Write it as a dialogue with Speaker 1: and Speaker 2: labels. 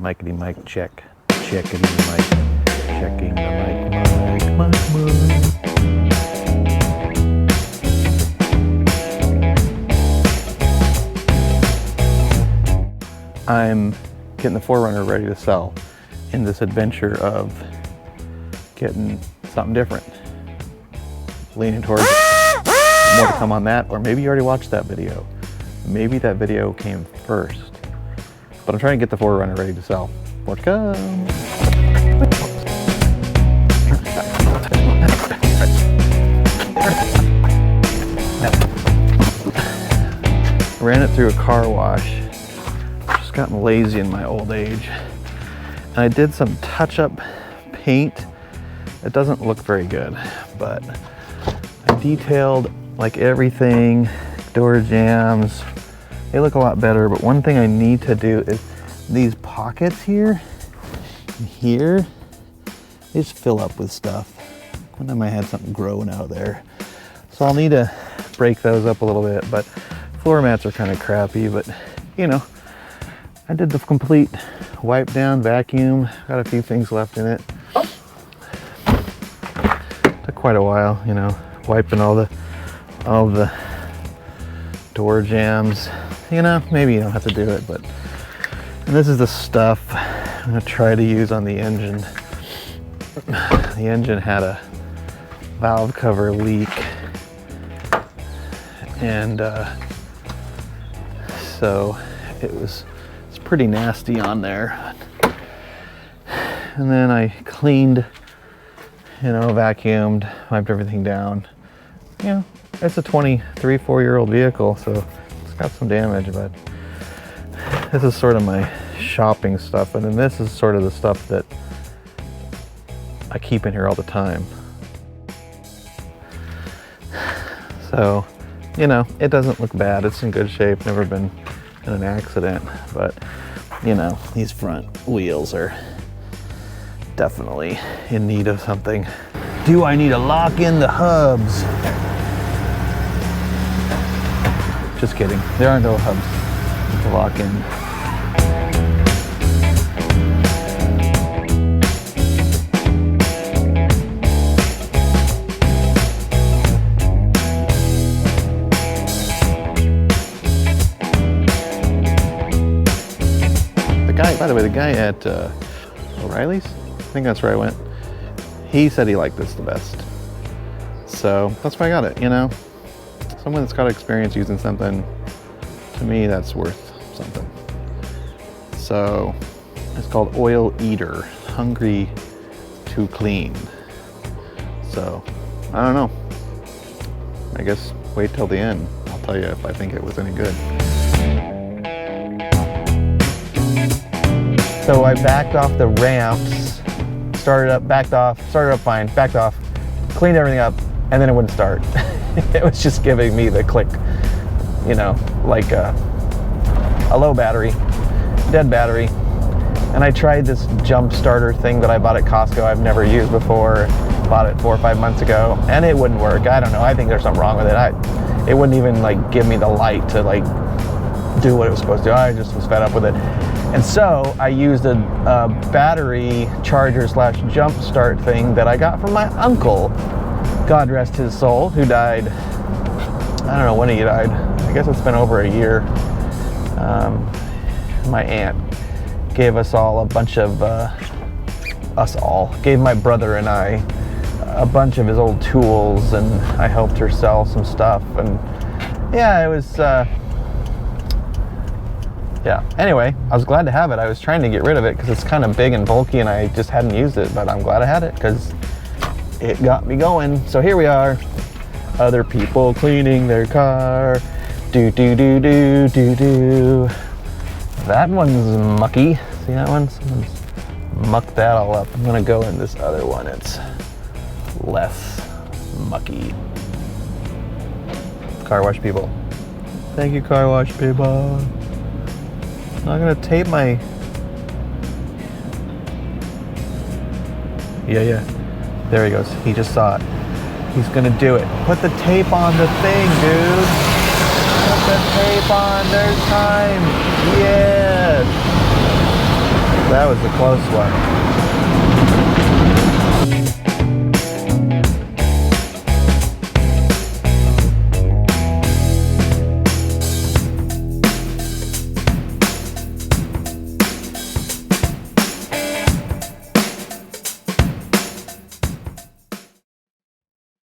Speaker 1: Micity mic check. Checkity mic. Checking the mic. I'm getting the 4Runner ready to sell in this adventure of getting something different. Leaning towards more to come on that, or maybe you already watched that video. Maybe that video came first. But I'm trying to get the 4Runner ready to sell. More to come. Ran it through a car wash. Just gotten lazy in my old age. And I did some touch-up paint. It doesn't look very good, but I detailed like everything, door jambs. They look a lot better, but one thing I need to do is these pockets here and here, they just fill up with stuff. One time I had something growing out there. So I'll need to break those up a little bit, but floor mats are kind of crappy, but you know, I did the complete wipe down, vacuum, got a few things left in it. Took quite a while, you know, wiping all the door jambs. You know, maybe you don't have to do it, but, and this is the stuff I'm gonna try to use on the engine. The engine had a valve cover leak, and so it's pretty nasty on there. And then I cleaned, you know, vacuumed, wiped everything down. You know, it's a 4-year-old vehicle, so it's got some damage, but this is sort of my shopping stuff, and then this is sort of the stuff that I keep in here all the time. So, you know, it doesn't look bad. It's in good shape, never been in an accident, but you know, these front wheels are definitely in need of something. Do I need to lock in the hubs? Just kidding, there are no hubs to lock in. By the way, the guy at O'Reilly's, I think that's where I went, he said he liked this the best. So that's why I got it, you know? Someone that's got experience using something, to me, that's worth something. So it's called Oil Eater, Hungry to Clean. So I don't know. I guess wait till the end. I'll tell you if I think it was any good. So I backed off the ramps, started up fine, backed off, cleaned everything up, and then it wouldn't start. It was just giving me the click, you know, like a low battery, dead battery. And I tried this jump starter thing that I bought at Costco I've never used before, bought it 4 or 5 months ago, and it wouldn't work. I don't know, I think there's something wrong with it. It wouldn't even like give me the light to like do what it was supposed to do. I just was fed up with it. And so I used a battery charger / jump start thing that I got from my uncle, God rest his soul, who died, I don't know when he died. I guess it's been over a year. My aunt gave us all a bunch of, gave my brother and I a bunch of his old tools, and I helped her sell some stuff. And yeah, it was, yeah, anyway, I was glad to have it. I was trying to get rid of it because it's kind of big and bulky and I just hadn't used it, but I'm glad I had it because it got me going. So here we are, other people cleaning their car. Do, do, do, do, do, do. That one's mucky. See that one? Someone's mucked that all up. I'm gonna go in this other one. It's less mucky. Car wash people. Thank you, car wash people. I'm gonna tape my... Yeah. There he goes. He just saw it. He's gonna do it. Put the tape on the thing, dude. Put the tape on. There's time. Yes. That was a close one.